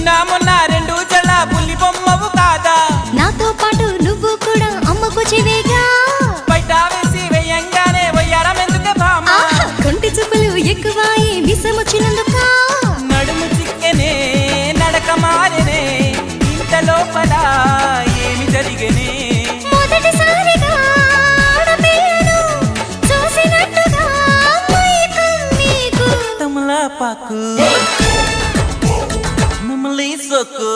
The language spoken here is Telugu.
నిన్న మొన్న రెండు జళ్ళ పులి బొమ్మవు కాదా నాతో పాటు నువ్వు కూడా అమ్మకు చెవేగా బయట వేసి వేయంగానే వయ్యారం ఎందుకే బామా కొంటి చూపులు ఎక్కువాయి విసమొచ్చినందుక నడుము చిక్కెనే నడక మారెనే ఇంత లోపల ఏమి జరిగనే మొదటిసారిగా ఆడపిల్లను చూసినట్టుగా మైకం నీకు తమలపాకు మమ్మల్ని సొక్కు